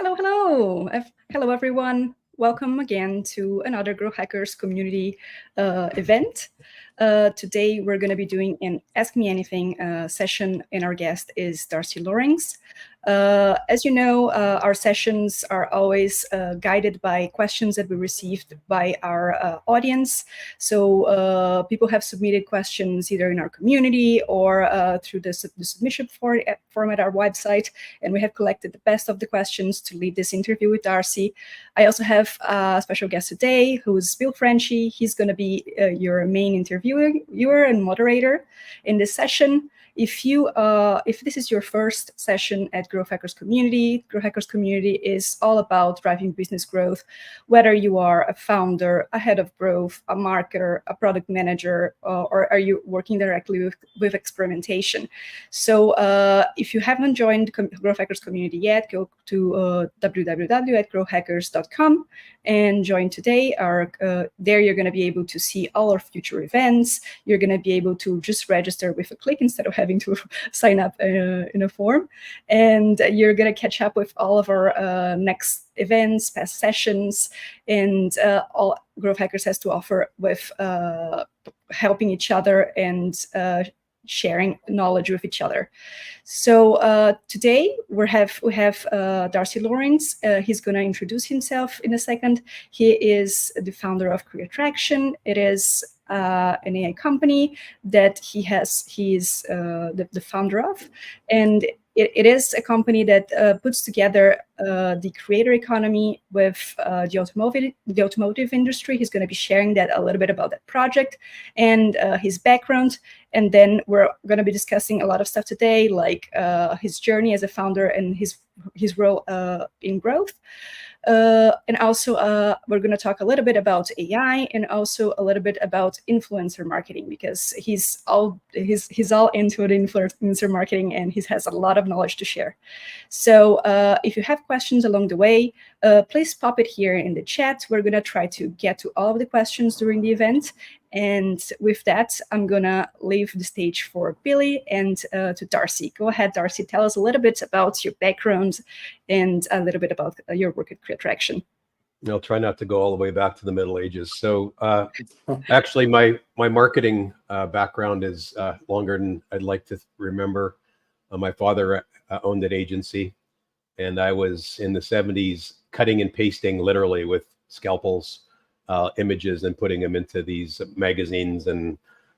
Hello, everyone. Welcome again to another Growth Hackers community event. Today, we're going to be doing an Ask Me Anything session, and our guest is Darcy Lorincz. As you know, our sessions are always guided by questions that we received by our audience. So people have submitted questions either in our community or through the submission form at our website, and we have collected the best of the questions to lead this interview with Darcy. I also have a special guest today, who's Bill Frenchy. He's going to be your main interviewer and moderator in this session. If this is your first session at Growth Hackers Community is all about driving business growth, whether you are a founder, a head of growth, a marketer, a product manager, or are you working directly with experimentation. So if you haven't joined Growth Hackers Community yet, go to www.growhackers.com and join today. There you're going to be able to see all our future events. You're going to be able to just register with a click instead of having to sign up in a form. And you're going to catch up with all of our next events, past sessions, and all Growth Hackers has to offer with helping each other and sharing knowledge with each other. So today we have Darcy Lorincz. He's going to introduce himself in a second. He is the founder of Creatraction. It is an AI company that he is the founder of, and it is a company that puts together the creator economy with the automotive industry. He's going to be sharing that a little bit about that project and his background. And then we're going to be discussing a lot of stuff today, like his journey as a founder and his role in growth. And also, we're going to talk a little bit about AI and also a little bit about influencer marketing, because he's all into the influencer marketing and he has a lot of knowledge to share. So if you have questions along the way, please pop it here in the chat. We're going to try to get to all of the questions during the event. And with that, I'm going to leave the stage for Billy and to Darcy. Go ahead, Darcy. Tell us a little bit about your background and a little bit about your work at Creatraction. I'll try not to go all the way back to the Middle Ages. So actually, my marketing background is longer than I'd like to remember. My father owned an agency, and I was in the 70s cutting and pasting literally with scalpels images and putting them into these magazines and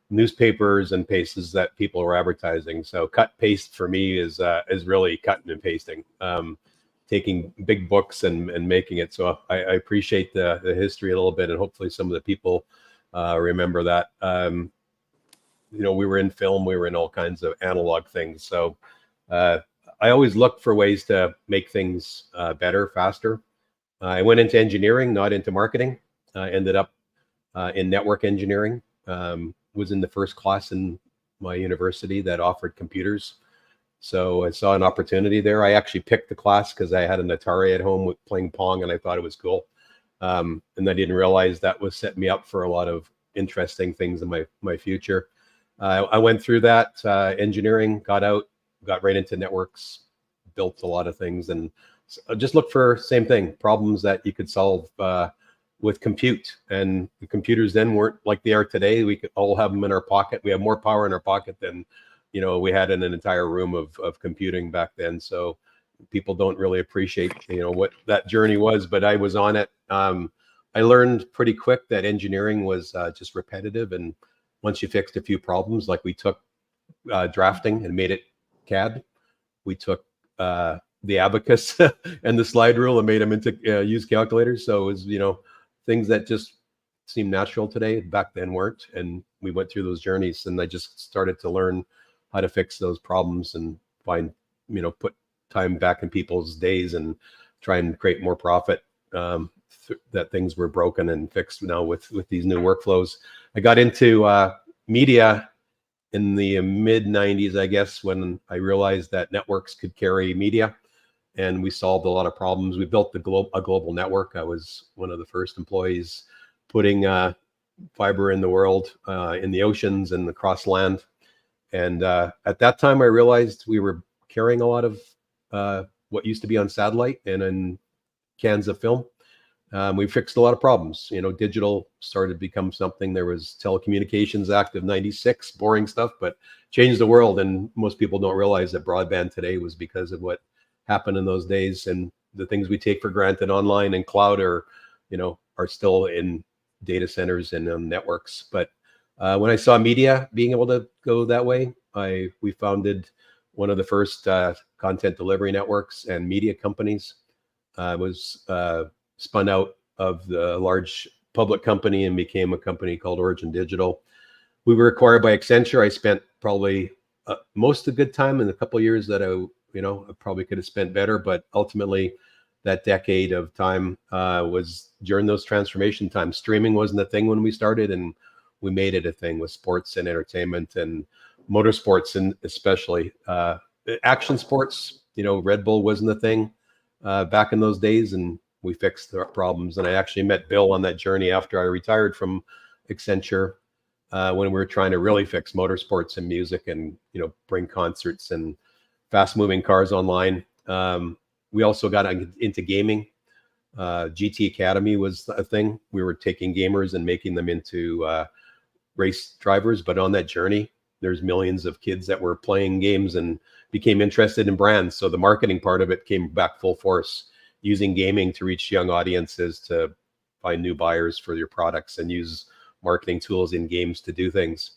newspapers and places that people were advertising. So cut paste for me is really cutting and pasting, taking big books and making it. So I appreciate the history a little bit, and hopefully some of the people remember that. We were in film, we were in all kinds of analog things. So I always looked for ways to make things better, faster. I went into engineering, not into marketing. Ended up in network engineering. Was in the first class in my university that offered computers. So I saw an opportunity there. I actually picked the class because I had an Atari at home with playing Pong, and I thought it was cool. And I didn't realize that was setting me up for a lot of interesting things in my future. I went through that engineering, got out, got right into networks, built a lot of things, and just looked for same thing, problems that you could solve with compute. And the computers then weren't like they are today. We could all have them in our pocket. We have more power in our pocket than we had in an entire room of computing back then. So people don't really appreciate what that journey was, but I was on it. I learned pretty quick that engineering was just repetitive, and once you fixed a few problems, like we took drafting and made it CAD, we took the abacus and the slide rule and made them into use calculators. So it was things that just seem natural today, back then weren't. And we went through those journeys, and I just started to learn how to fix those problems and find, put time back in people's days and try and create more profit, that things were broken and fixed now with these new workflows. I got into media in the mid 90s, I guess, when I realized that networks could carry media. And we solved a lot of problems. We built a global network. I was one of the first employees putting fiber in the world, in the oceans and across land. And at that time, I realized we were carrying a lot of what used to be on satellite and in cans of film. We fixed a lot of problems. Digital started to become something. There was Telecommunications Act of '96, boring stuff, but changed the world. And most people don't realize that broadband today was because of what happened in those days. And the things we take for granted online and cloud are still in data centers and on networks. But when I saw media being able to go that way, we founded one of the first content delivery networks and media companies. Was spun out of the large public company and became a company called Origin Digital. We were acquired by Accenture. I spent probably most of the good time in a couple of years that I probably could have spent better, but ultimately that decade of time was during those transformation times. Streaming wasn't a thing when we started, and we made it a thing with sports and entertainment and motorsports, and especially action sports. Red Bull wasn't a thing back in those days, and we fixed the problems. And I actually met Bill on that journey after I retired from Accenture when we were trying to really fix motorsports and music and bring concerts and fast moving cars online. We also got into gaming. GT Academy was a thing. We were taking gamers and making them into race drivers. But on that journey, there's millions of kids that were playing games and became interested in brands. So the marketing part of it came back full force, using gaming to reach young audiences to find new buyers for your products and use marketing tools in games to do things.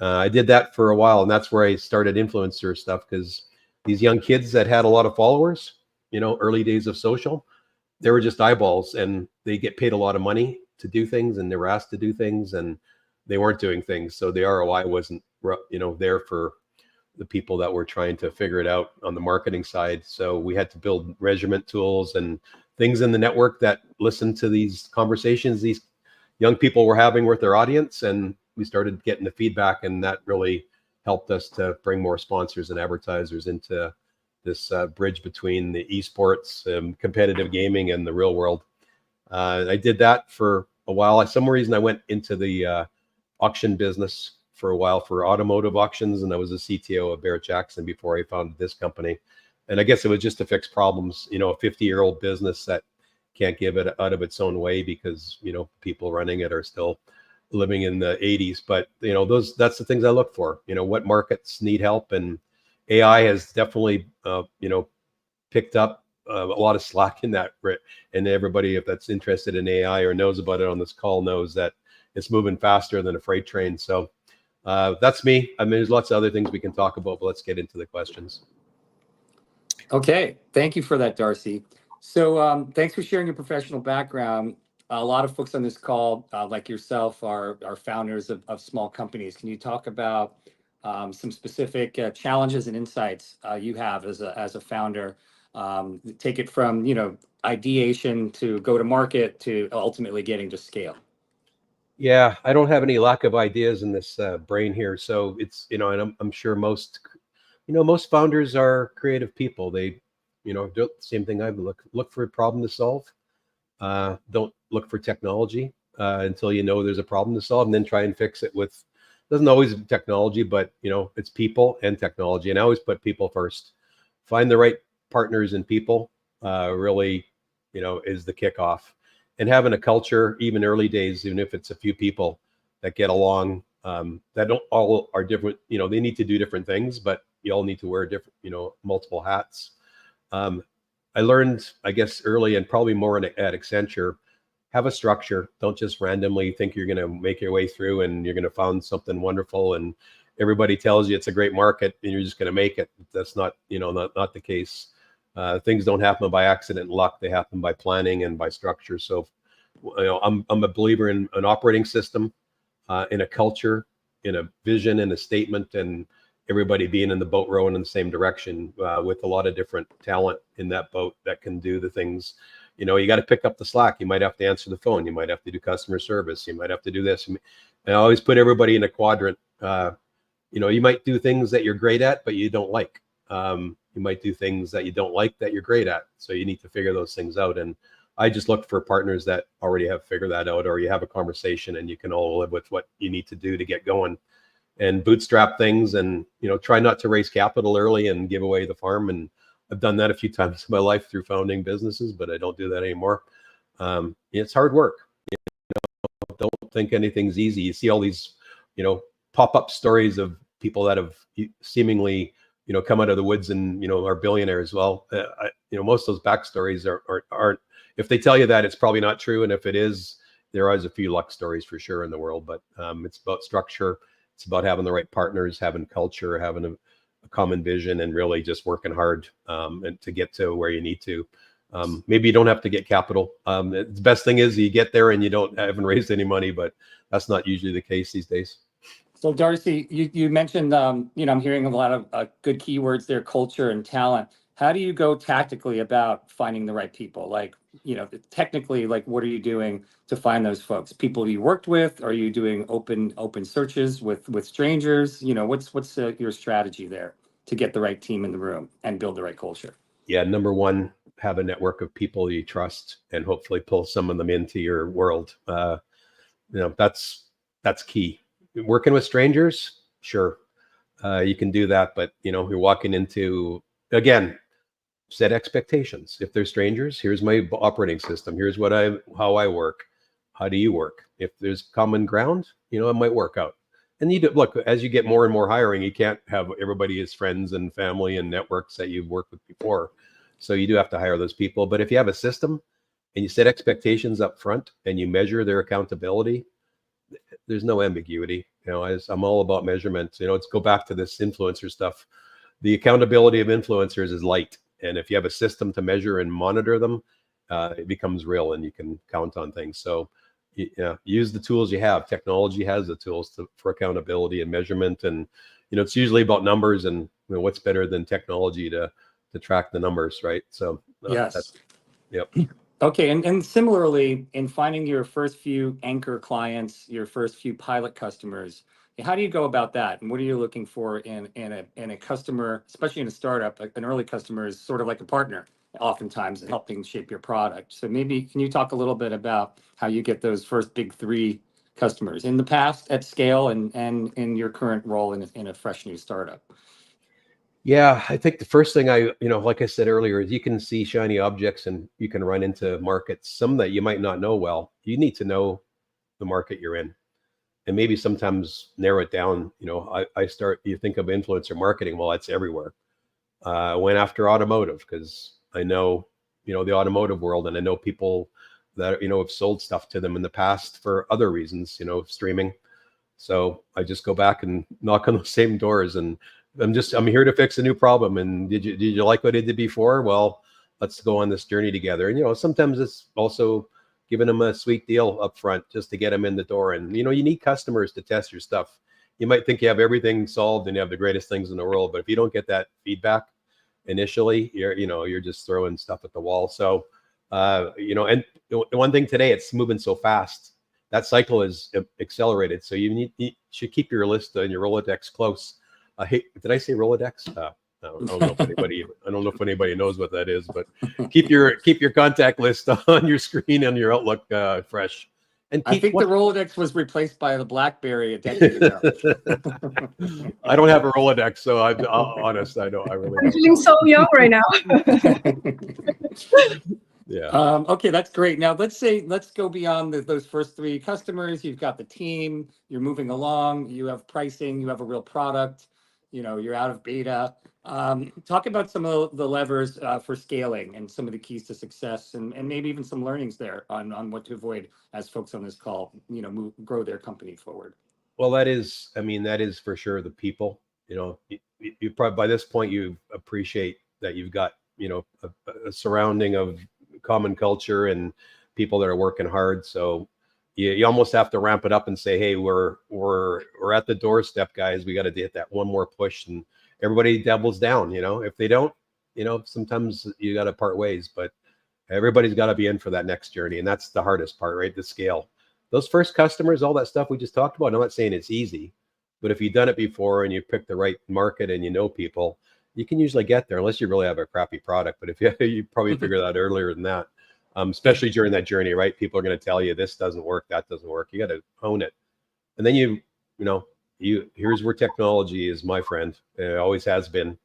I did that for a while, and that's where I started influencer stuff, because these young kids that had a lot of followers, early days of social, they were just eyeballs, and they get paid a lot of money to do things, and they were asked to do things, and they weren't doing things. So the ROI wasn't, there for the people that were trying to figure it out on the marketing side. So we had to build measurement tools and things in the network that listened to these conversations these young people were having with their audience. And we started getting the feedback, and that really helped us to bring more sponsors and advertisers into this bridge between the esports, competitive gaming, and the real world. I did that for a while. For some reason, I went into the auction business for a while for automotive auctions, and I was a CTO of Barrett Jackson before I founded this company. And I guess it was just to fix problems, a 50-year-old business that can't give it out of its own way because, people running it are still living in the 80s. But, that's the things I look for, what markets need help. And AI has definitely, picked up a lot of slack in that. And everybody, if that's interested in AI or knows about it on this call, knows that it's moving faster than a freight train. So that's me. I mean, there's lots of other things we can talk about, but let's get into the questions. Okay, thank you for that, Darcy. So thanks for sharing your professional background. A lot of folks on this call, like yourself, are founders of small companies. Can you talk about some specific challenges and insights you have as a founder? Take it from ideation to go to market to ultimately getting to scale. Yeah, I don't have any lack of ideas in this brain here. So it's, and I'm sure most founders are creative people. They, do the same thing. I look for a problem to solve. Don't look for technology until there's a problem to solve, and then try and fix it with, doesn't always be technology, but it's people and technology. And I always put people first. Find the right partners and people really, is the kickoff. And having a culture, even early days, even if it's a few people that get along, that don't all are different, they need to do different things, but you all need to wear different, multiple hats. I learned, I guess, early and probably more at Accenture, have a structure. Don't just randomly think you're going to make your way through and you're going to find something wonderful and everybody tells you it's a great market and you're just going to make it. That's not, not the case. Things don't happen by accident and luck. They happen by planning and by structure. So, I'm a believer in an operating system, in a culture, in a vision, in a statement, and everybody being in the boat rowing in the same direction with a lot of different talent in that boat that can do the things. You got to pick up the slack. You might have to answer the phone. You might have to do customer service. You might have to do this. And I always put everybody in a quadrant. You might do things that you're great at, but you don't like. You might do things that you don't like that you're great at. So you need to figure those things out. And I just look for partners that already have figured that out, or you have a conversation and you can all live with what you need to do to get going and bootstrap things and, try not to raise capital early and give away the farm and I've done that a few times in my life through founding businesses, but I don't do that anymore. It's hard work. Don't think anything's easy. You see all these, pop-up stories of people that have seemingly, come out of the woods and, are billionaires. Well, most of those backstories aren't, if they tell you that, it's probably not true. And if it is, there is a few luck stories for sure in the world, but it's about structure. It's about having the right partners, having culture, having a common vision, and really just working hard and to get to where you need to. Maybe you don't have to get capital. The best thing is you get there and you haven't raised any money, but that's not usually the case these days. So Darcy, you mentioned, I'm hearing a lot of good keywords there, culture and talent. How do you go tactically about finding the right people? Like, technically, like, what are you doing to find those folks? People you worked with? Are you doing open searches with strangers? What's your strategy there to get the right team in the room and build the right culture? Yeah, number one, have a network of people you trust and hopefully pull some of them into your world. That's key. Working with strangers, sure, you can do that, but you're walking into, again, set expectations. If they're strangers, here's my operating system. Here's how I work. How do you work? If there's common ground, it might work out. And look, as you get more and more hiring, you can't have everybody as friends and family and networks that you've worked with before. So you do have to hire those people. But if you have a system and you set expectations up front and you measure their accountability, there's no ambiguity. I'm all about measurement. Let's go back to this influencer stuff. The accountability of influencers is light. And if you have a system to measure and monitor them, it becomes real and you can count on things. So use the tools you have. Technology has the tools for accountability and measurement. And, it's usually about numbers, and what's better than technology to track the numbers, right? So yes. Yep. Okay, and similarly, in finding your first few anchor clients, your first few pilot customers, how do you go about that? And what are you looking for in a customer, especially in a startup? An early customer is sort of like a partner, oftentimes helping shape your product. So maybe can you talk a little bit about how you get those first big 3 customers in the past at scale and in your current role in a fresh new startup? Yeah, I think the first thing like I said earlier, is you can see shiny objects and you can run into markets, some that you might not know well. You need to know the market you're in and maybe sometimes narrow it down. You think of influencer marketing, well, that's everywhere. I went after automotive because I know, the automotive world, and I know people that, have sold stuff to them in the past for other reasons, streaming. So I just go back and knock on those same doors, and I'm here to fix a new problem. And did you like what I did before? Well, let's go on this journey together. And, sometimes it's also giving them a sweet deal up front just to get them in the door. And, you need customers to test your stuff. You might think you have everything solved and you have the greatest things in the world, but if you don't get that feedback initially, you're just throwing stuff at the wall. So, and one thing today, it's moving so fast. That cycle is accelerated. So you should keep your list and your Rolodex close. Did I say Rolodex? I don't know if anybody knows what that is, but keep your contact list on your screen and your Outlook fresh. And I think the Rolodex was replaced by the BlackBerry a decade ago. I don't have a Rolodex, so I'm honest. I really I'm feeling so young right now. Yeah. Okay, that's great. Now let's go beyond those first 3 customers. You've got the team, you're moving along, you have pricing, you have a real product, you're out of beta. Talk about some of the levers for scaling and some of the keys to success, and maybe even some learnings there on what to avoid as folks on this call, grow their company forward. Well, that is for sure the people. You probably by this point you appreciate that you've got a surrounding of common culture and people that are working hard. So you almost have to ramp it up and say, hey, we're at the doorstep, guys. We got to get that one more push, and everybody doubles down. If they don't, sometimes you got to part ways, but everybody's got to be in for that next journey. And that's the hardest part, right? The scale. Those first customers, all that stuff we just talked about. I'm not saying it's easy, but if you've done it before and you pick the right market and people, you can usually get there, unless you really have a crappy product. But if you probably figure that out earlier than that, especially during that journey, right? People are going to tell you this doesn't work, that doesn't work. You got to own it. And then here's where technology is my friend. It always has been.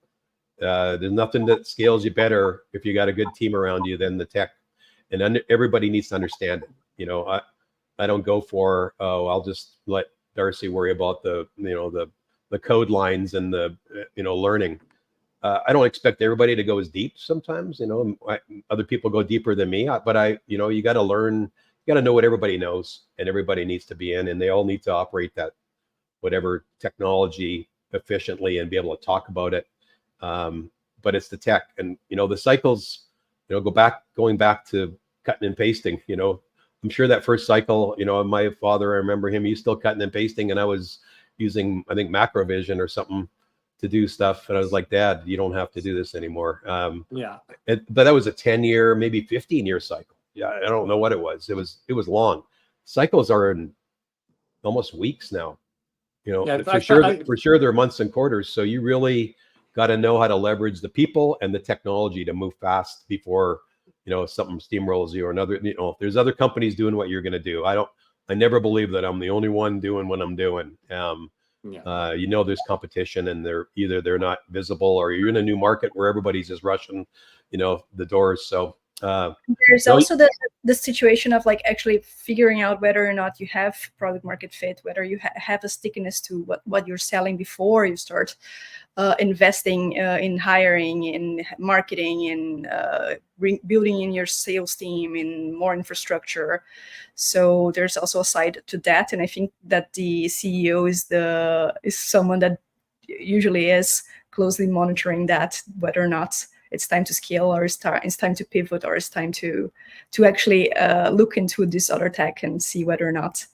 There's nothing that scales you better if you got a good team around you than the tech, and everybody needs to understand it. You know, I don't go for, oh, I'll just let Darcy worry about the code lines and the learning. I don't expect everybody to go as deep sometimes. You know, other people go deeper than me, but you got to learn. You got to know what everybody knows, and everybody needs to be in, and they all need to operate that whatever technology efficiently and be able to talk about it. But it's the tech, and the cycles. Going back to cutting and pasting. I'm sure that first cycle. My father, I remember him. He's still cutting and pasting, and I was using, I think, Macrovision or something to do stuff, and I was like, Dad, you don't have to do this anymore. But that was a 10-year, maybe 15-year cycle. Yeah, I don't know what it was. It was long. Cycles are in almost weeks now. For sure they're months and quarters. So you really got to know how to leverage the people and the technology to move fast before something steamrolls you, or another. There's other companies doing what you're going to do. I never believe that I'm the only one doing what I'm doing. There's competition, and they're not visible, or you're in a new market where everybody's just rushing the doors. So there's also the situation of like actually figuring out whether or not you have product market fit, whether you have a stickiness to what you're selling before you start investing in hiring, in marketing, in building in your sales team, in more infrastructure. So there's also a side to that, and I think that the CEO is someone that usually is closely monitoring that, whether or not it's time to scale, or it's time to pivot, or it's time to actually look into this other tech and see whether or not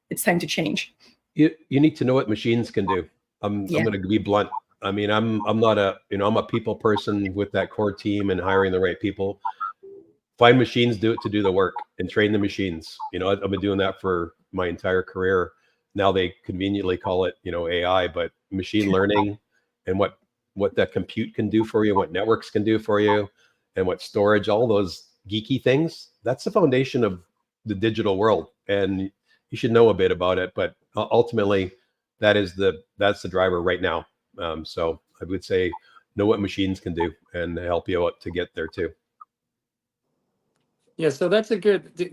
it's time to change. You need to know what machines can do. I'm going to be blunt. I mean, I'm not I'm a people person with that core team and hiring the right people. Find machines to do the work and train the machines. I've been doing that for my entire career. Now they conveniently call it, AI, but machine learning and what that compute can do for you, what networks can do for you, and what storage, all those geeky things. That's the foundation of the digital world, and you should know a bit about it. But ultimately, that's the driver right now. So I would say know what machines can do and help you out to get there too. Yeah, so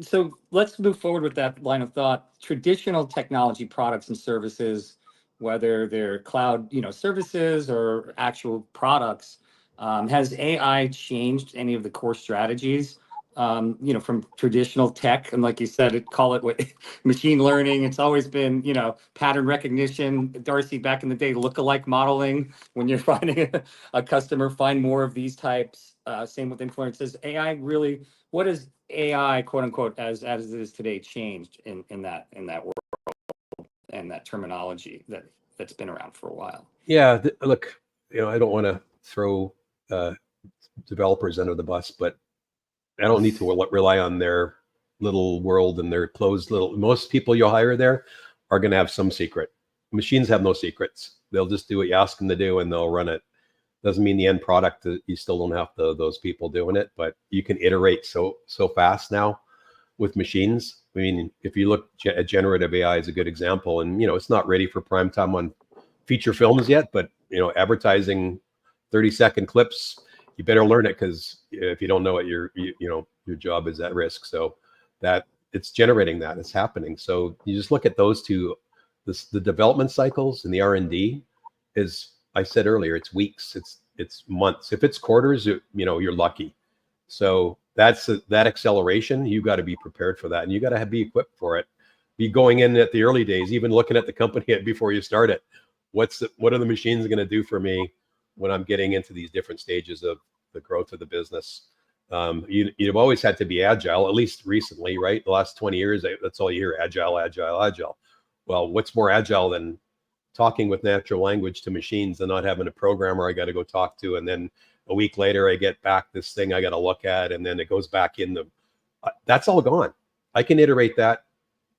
so let's move forward with that line of thought. Traditional technology products and services, whether they're cloud, services or actual products, has AI changed any of the core strategies? From traditional tech, and like you said, call it machine learning. It's always been, pattern recognition. Darcy, back in the day, lookalike modeling. When you're finding a customer, find more of these types. Same with influencers. AI really, what is AI, quote unquote, as it is today, changed in that world and that terminology that's been around for a while? Yeah, look, I don't want to throw developers under the bus, but I don't need to rely on their little world and their closed little. Most people you'll hire there are going to have some secret. Machines have no secrets. They'll just do what you ask them to do, and they'll run it. Doesn't mean the end product, you still don't have those people doing it, but you can iterate so fast now with machines. I mean, if you look at generative AI is a good example, and it's not ready for prime time on feature films yet, but advertising 30-second clips, you better learn it, because if you don't know it, your job is at risk. So that it's generating that, it's happening. So you just look at those two, the development cycles and the R&D is, I said earlier, it's weeks, it's months. If it's quarters, you're lucky. So that acceleration, you got to be prepared for that, and you got to be equipped for it. Be going in at the early days, even looking at the company before you start it. What are the machines going to do for me when I'm getting into these different stages of the growth of the business? You've always had to be agile, at least recently, right? The last 20 years, that's all you hear: agile, agile, agile. Well, what's more agile than talking with natural language to machines and not having a programmer I got to go talk to, and then a week later I get back this thing I got to look at, and then it goes back in that's all gone. I can iterate that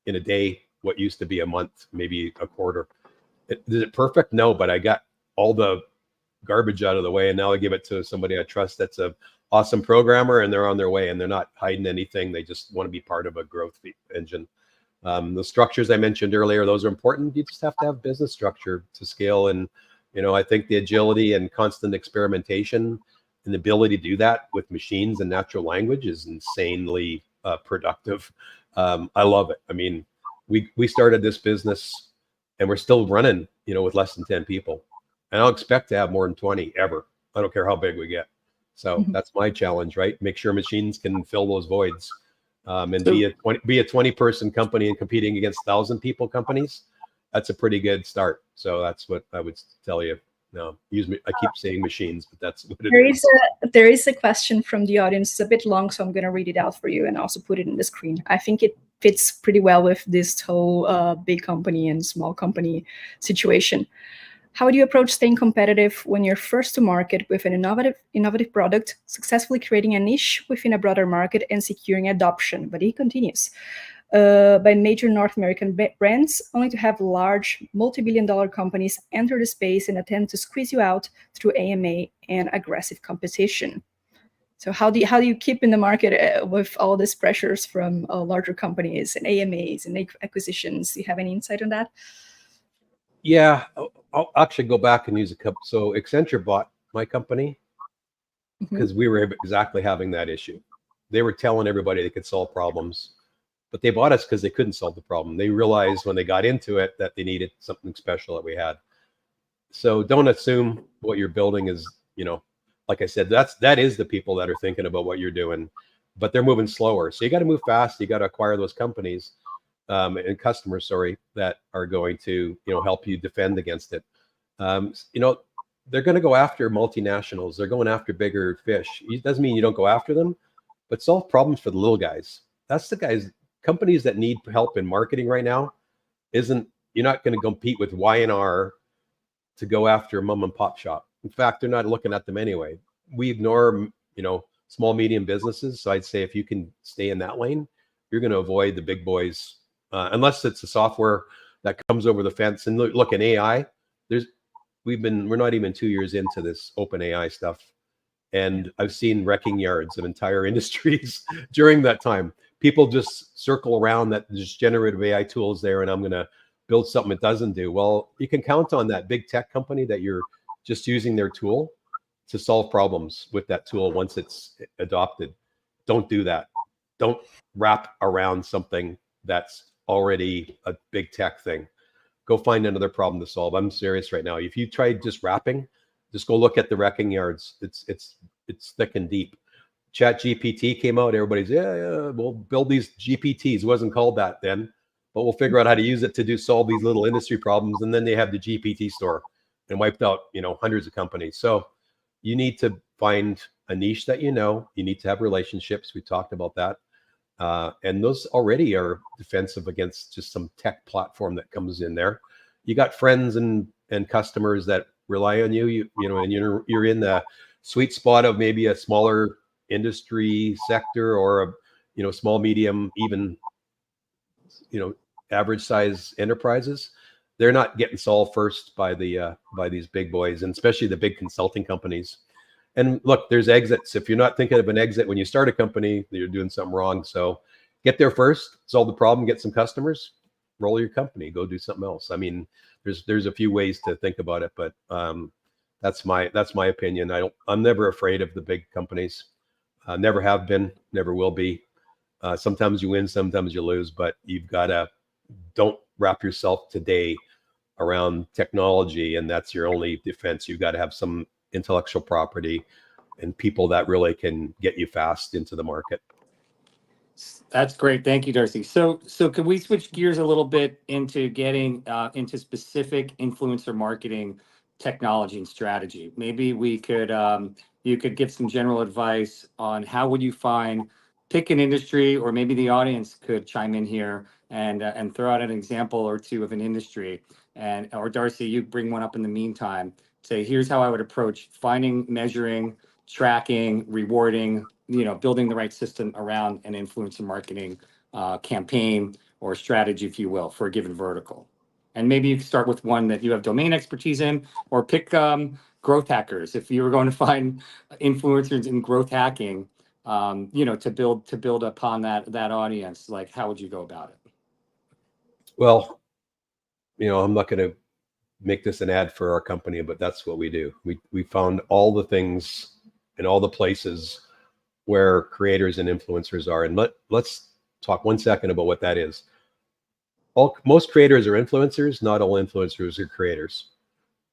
in a day, what used to be a month, maybe a quarter. Is it perfect? No, but I got all the garbage out of the way, and now I give it to somebody I trust that's a awesome programmer, and they're on their way, and they're not hiding anything. They just want to be part of a growth engine. The structures I mentioned earlier, those are important. You just have to have business structure to scale and You know, I think the agility and constant experimentation and the ability to do that with machines and natural language is insanely productive. I love it. I mean, we started this business and we're still running, you know, with less than 10 people. And I'll expect to have more than 20 ever. I don't care how big we get. So that's my challenge, right? Make sure machines can fill those voids, and be a 20 person company and competing against 1,000 people companies. That's a pretty good start. So that's what I would tell you. No, I keep saying machines, but that's what it is. There is a question from the audience. It's a bit long, so I'm going to read it out for you and also put it in the screen. I think it fits pretty well with this whole big company and small company situation. How do you approach staying competitive when you're first to market with an innovative product, successfully creating a niche within a broader market and securing adoption? But he continues. By major North American brands, only to have large multi-billion-dollar companies enter the space and attempt to squeeze you out through AMA and aggressive competition. So how do you keep in the market with all these pressures from larger companies and AMAs and acquisitions? Do you have any insight on that? Yeah, I'll actually go back and use a couple. So Accenture bought my company because we were exactly having that issue. They were telling everybody they could solve problems, but they bought us because they couldn't solve the problem. They realized when they got into it that they needed something special that we had. So don't assume what you're building is, you know, like I said, that is the people that are thinking about what you're doing, but they're moving slower. So you got to move fast. You got to acquire those companies and customers, that are going to, you know, help you defend against it. You know, they're going to go after multinationals. They're going after bigger fish. It doesn't mean you don't go after them, but solve problems for the little guys. That's the guys. Companies that need help in marketing right now you're not going to compete with Y&R to go after a mom and pop shop. In fact, they're not looking at them anyway. We ignore, you know, small, medium businesses. So I'd say if you can stay in that lane, you're going to avoid the big boys, unless it's a software that comes over the fence. And look at AI. We're not even 2 years into this open AI stuff. And I've seen wrecking yards of entire industries during that time. People just circle around that there's generative AI tools there, and I'm going to build something it doesn't do. Well, you can count on that big tech company that you're just using their tool to solve problems with that tool once it's adopted. Don't do that. Don't wrap around something that's already a big tech thing. Go find another problem to solve. I'm serious right now. If you try just wrapping, just go look at the wrecking yards. It's thick and deep. Chat GPT came out. Everybody's, yeah, we'll build these GPTs. It wasn't called that then, but we'll figure out how to use it to solve these little industry problems. And then they have the GPT store and wiped out, you know, hundreds of companies. So you need to find a niche that you know. You need to have relationships. We talked about that. And those already are defensive against just some tech platform that comes in there. You got friends and customers that rely on you, you know, and you're in the sweet spot of maybe a smaller industry sector or a, you know, small, medium, even, you know, average size enterprises. They're not getting solved first by these big boys, and especially the big consulting companies. And look, there's exits. If you're not thinking of an exit when you start a company, you're doing something wrong. So get there first, solve the problem, get some customers, roll your company, go do something else. I mean, there's a few ways to think about it, but that's my opinion. I'm never afraid of the big companies. Never have been, never will be. Sometimes you win, sometimes you lose, but don't wrap yourself today around technology and that's your only defense. You've got to have some intellectual property and people that really can get you fast into the market. That's great. Thank you, Darcy. So can we switch gears a little bit into getting into specific influencer marketing technology and strategy? Maybe we could, you could give some general advice on how would you pick an industry, or maybe the audience could chime in here and throw out an example or two of an industry. Or Darcy, you bring one up in the meantime. Say, here's how I would approach finding, measuring, tracking, rewarding, you know, building the right system around an influencer marketing campaign or strategy, if you will, for a given vertical. And maybe you can start with one that you have domain expertise in, or pick growth hackers. If you were going to find influencers in growth hacking, you know, to build upon that audience, like how would you go about it? Well, you know, I'm not going to make this an ad for our company, but that's what we do. We found all the things in all the places where creators and influencers are. And let's talk 1 second about what that is. Most creators are influencers, not all influencers are creators.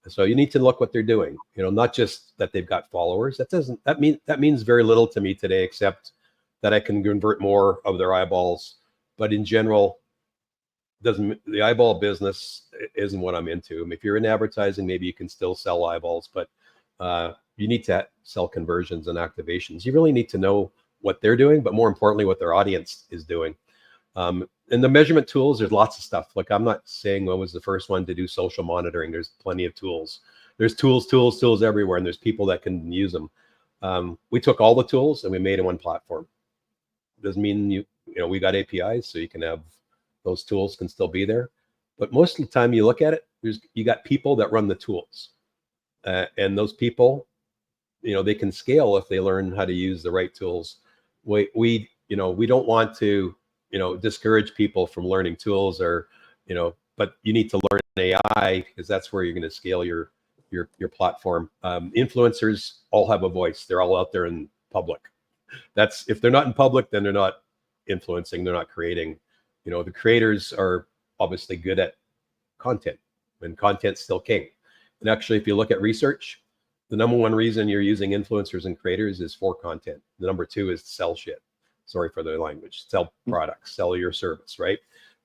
So you need to look what they're doing, not just that they've got followers. That means very little to me today, except that I can convert more of their eyeballs. But in general, the eyeball business isn't what I'm into. I mean, if you're in advertising, maybe you can still sell eyeballs, but you need to sell conversions and activations. You really need to know what they're doing, but more importantly, what their audience is doing. And the measurement tools, there's lots of stuff. Like, I'm not saying I was the first one to do social monitoring. There's plenty of tools. There's tools everywhere, and there's people that can use them. We took all the tools and we made it one platform. Doesn't mean we got APIs, so you can have those tools can still be there. But most of the time you look at it, you got people that run the tools. And those people, they can scale if they learn how to use the right tools. We don't want to, discourage people from learning tools but you need to learn AI, because that's where you're going to scale your platform. Influencers all have a voice. They're all out there in public. If they're not in public, then they're not influencing. They're not creating. The creators are obviously good at content, and content's still king. And actually, if you look at research, the number one reason you're using influencers and creators is for content. The number two is to sell shit. Sorry for the language. Sell products, sell your service, right?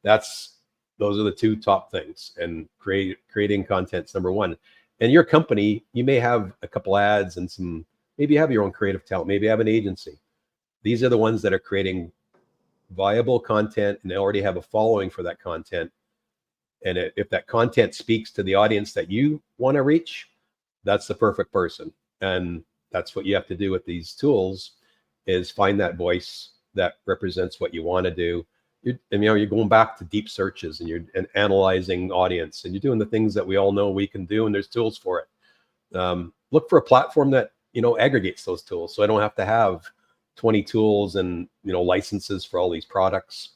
Those are the two top things. And creating content's number one. And your company, you may have a couple ads and maybe you have your own creative talent, maybe you have an agency. These are the ones that are creating viable content, and they already have a following for that content. And if that content speaks to the audience that you want to reach, that's the perfect person. And that's what you have to do with these tools, is find that voice that represents what you want to do. You're going back to deep searches, and you're analyzing audience, and you're doing the things that we all know we can do, and there's tools for it. Look for a platform that aggregates those tools, so I don't have to have 20 tools and licenses for all these products.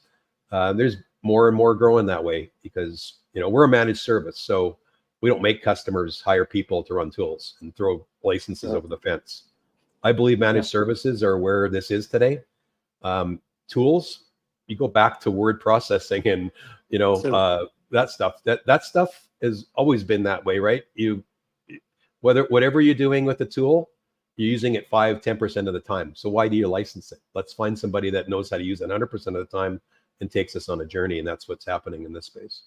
There's more and more growing that way, because we're a managed service, so we don't make customers hire people to run tools and throw licenses over the fence. I believe managed services are where this is today. Tools, you go back to word processing and that stuff. That stuff has always been that way, right? Whatever you're doing with the tool, you're using it 5-10% of the time. So why do you license it? Let's find somebody that knows how to use it 100% of the time and takes us on a journey. And that's what's happening in this space.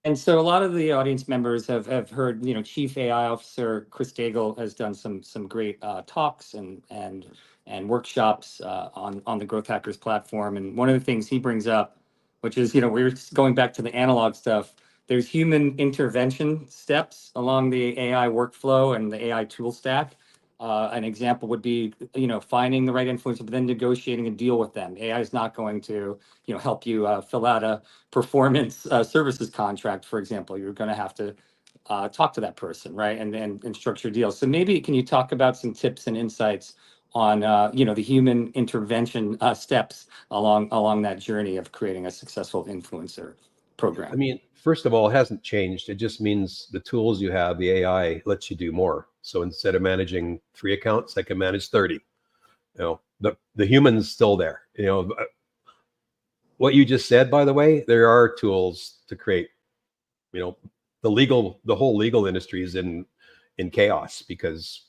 And so a lot of the audience members have heard, Chief AI Officer Chris Daigle has done some great talks and workshops on the Growth Hackers platform. And one of the things he brings up, which is, we're going back to the analog stuff, there's human intervention steps along the AI workflow and the AI tool stack. An example would be, finding the right influencer, but then negotiating a deal with them. AI is not going to, help you fill out a performance services contract, for example. You're going to have to talk to that person, right, and structure deals. So maybe can you talk about some tips and insights on, the human intervention steps along that journey of creating a successful influencer program? I mean, first of all, it hasn't changed. It just means the tools you have, the AI lets you do more. So instead of managing 3 accounts, I can manage 30. The human's still there. What you just said, by the way, there are tools to create. The whole legal industry is in chaos, because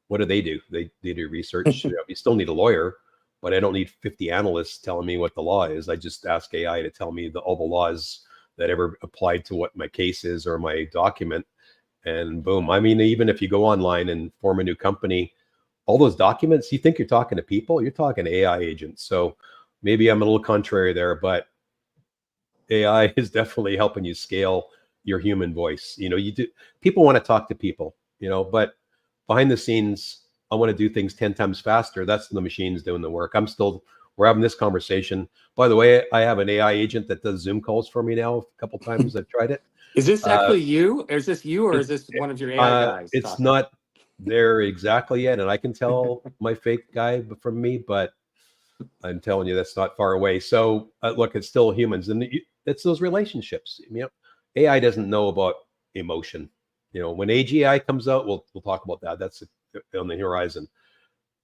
what do? They do research. You still need a lawyer, but I don't need 50 analysts telling me what the law is. I just ask AI to tell me all the laws that ever applied to what my case is or my document, and boom. I mean, even if you go online and form a new company, all those documents, you think you're talking to people, you're talking to AI agents. So maybe I'm a little contrary there, but AI is definitely helping you scale your human voice. People want to talk to people, but behind the scenes, I want to do things 10 times faster. That's the machines doing the work. We're having this conversation. By the way, I have an AI agent that does Zoom calls for me now a couple times. I've tried it. Is this actually you? Or is this you, or is this one of your AI guys? It's talking? not there exactly yet, and I can tell my fake guy from me, but I'm telling you that's not far away. So look, it's still humans, and it's those relationships. AI doesn't know about emotion. When AGI comes out, we'll talk about that. That's on the horizon.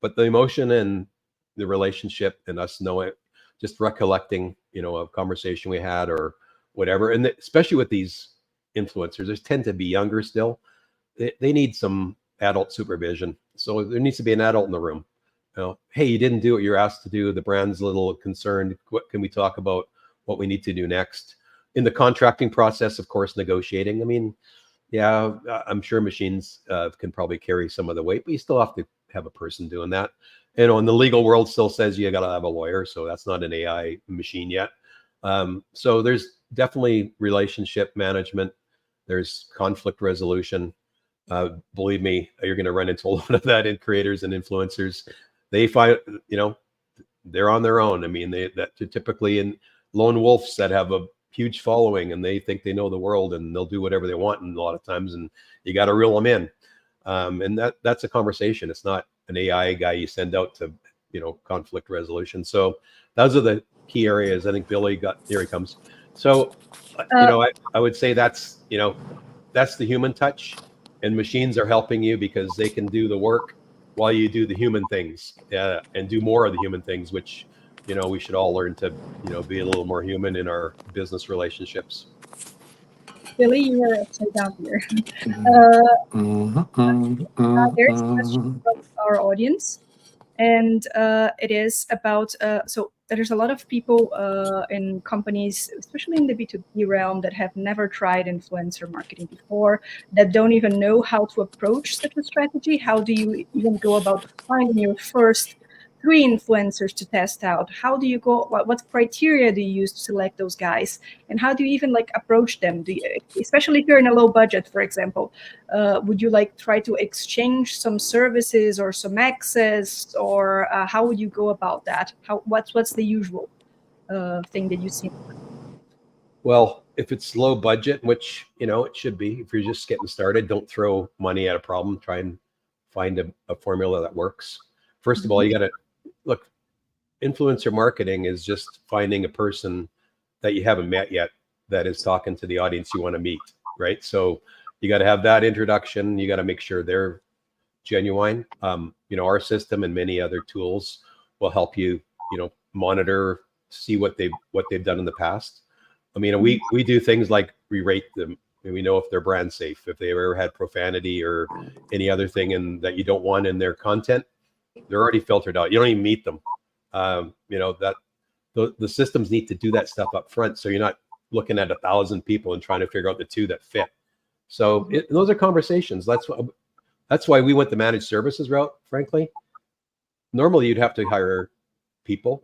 But the emotion and the relationship and us knowing, just recollecting, a conversation we had or whatever. And especially with these influencers, they tend to be younger still. They need some adult supervision. So there needs to be an adult in the room. Hey, you didn't do what you're asked to do. The brand's a little concerned. What can we talk about? What we need to do next? In the contracting process, of course, negotiating. I mean, yeah, I'm sure machines can probably carry some of the weight, but you still have to have a person doing that. And the legal world still says you got to have a lawyer, so that's not an AI machine yet. So there's definitely relationship management. There's conflict resolution. Believe me, you're going to run into a lot of that in creators and influencers. They find, they're on their own. I mean, that typically in lone wolves that have a huge following and they think they know the world and they'll do whatever they want. And a lot of times, and you got to reel them in. And that's a conversation. It's not an AI guy you send out to, conflict resolution. So those are the key areas. I think Billy here he comes. So, I would say that's the human touch, and machines are helping you because they can do the work while you do the human things and do more of the human things, which, we should all learn to, be a little more human in our business relationships. Billy, you are upside down here. There's a question from our audience, and it is about so there's a lot of people in companies, especially in the B2B realm, that have never tried influencer marketing before, that don't even know how to approach such a strategy. How do you even go about finding your first 3 influencers to test out? How do you go? What criteria do you use to select those guys? And how do you even approach them? Especially if you're in a low budget, for example, would you try to exchange some services or some access, or how would you go about that? What's the usual thing that you see? Well, if it's low budget, which it should be, if you're just getting started, don't throw money at a problem. Try and find a formula that works. First of all, you got to look. Influencer marketing is just finding a person that you haven't met yet that is talking to the audience you want to meet, right? So you got to have that introduction. You got to make sure they're genuine. Our system and many other tools will help you, monitor, see what they've done in the past. I mean, we do things like we rate them, and we know if they're brand safe, if they ever had profanity or any other thing that you don't want in their content. They're already filtered out. You don't even meet them. That the systems need to do that stuff up front, so you're not looking at 1,000 people and trying to figure out the 2 that fit. So those are conversations. That's why we went the managed services route. Frankly, normally you'd have to hire people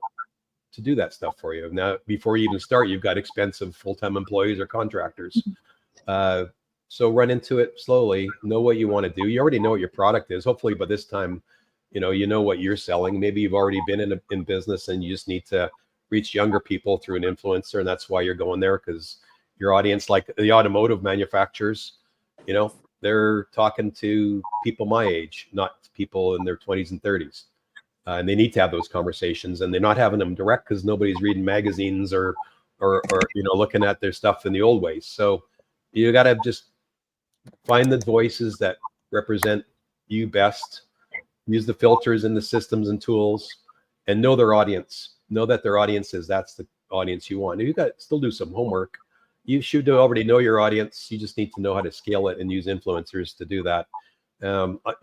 to do that stuff for you. Now, before you even start, you've got expensive full-time employees or contractors. So run into it slowly. Know what you want to do. You already know what your product is. Hopefully, by this time, you know what you're selling. Maybe you've already been in business and you just need to reach younger people through an influencer, and that's why you're going there, because your audience, like the automotive manufacturers, they're talking to people my age, not people in their 20s and 30s. And they need to have those conversations, and they're not having them direct because nobody's reading magazines or looking at their stuff in the old ways. So you got to just find the voices that represent you best. Use the filters and the systems and tools, and know their audience. Know that their audience that's the audience you want. You got to still do some homework. You should already know your audience. You just need to know how to scale it and use influencers to do that.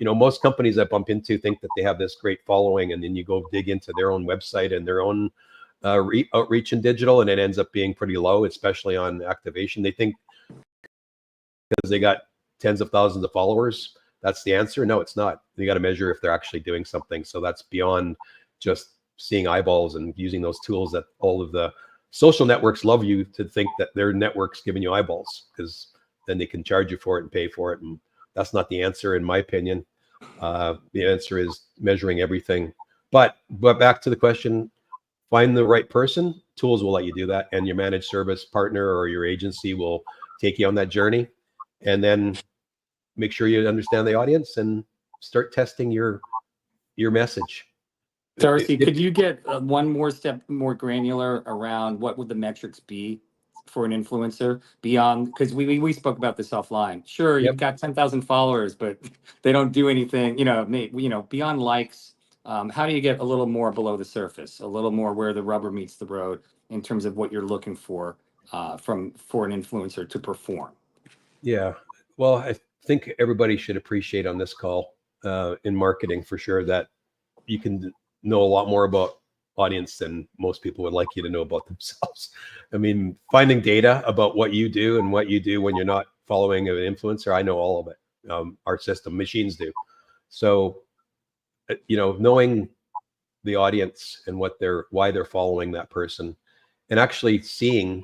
Most companies I bump into think that they have this great following, and then you go dig into their own website and their own outreach in digital, and it ends up being pretty low, especially on activation. They think because they got tens of thousands of followers, that's the answer. No, it's not. You got to measure if they're actually doing something. So that's beyond just seeing eyeballs and using those tools that all of the social networks love you to think that their network's giving you eyeballs, because then they can charge you for it and pay for it. And that's not the answer, in my opinion. The answer is measuring everything. But back to the question, find the right person. Tools will let you do that, and your managed service partner or your agency will take you on that journey. And then make sure you understand the audience and start testing your message. Darcy, could you get one more step more granular around what would the metrics be for an influencer beyond, because we spoke about this offline. Sure, you've got 10,000 followers, but they don't do anything, beyond likes. How do you get a little more below the surface, a little more where the rubber meets the road in terms of what you're looking for for an influencer to perform? Yeah. Well, I think everybody should appreciate on this call in marketing for sure that you can know a lot more about audience than most people would like you to know about themselves. I mean, finding data about what you do and what you do when you're not following an influencer, I know all of it. Our system, machines do. So, knowing the audience and why they're following that person, and actually seeing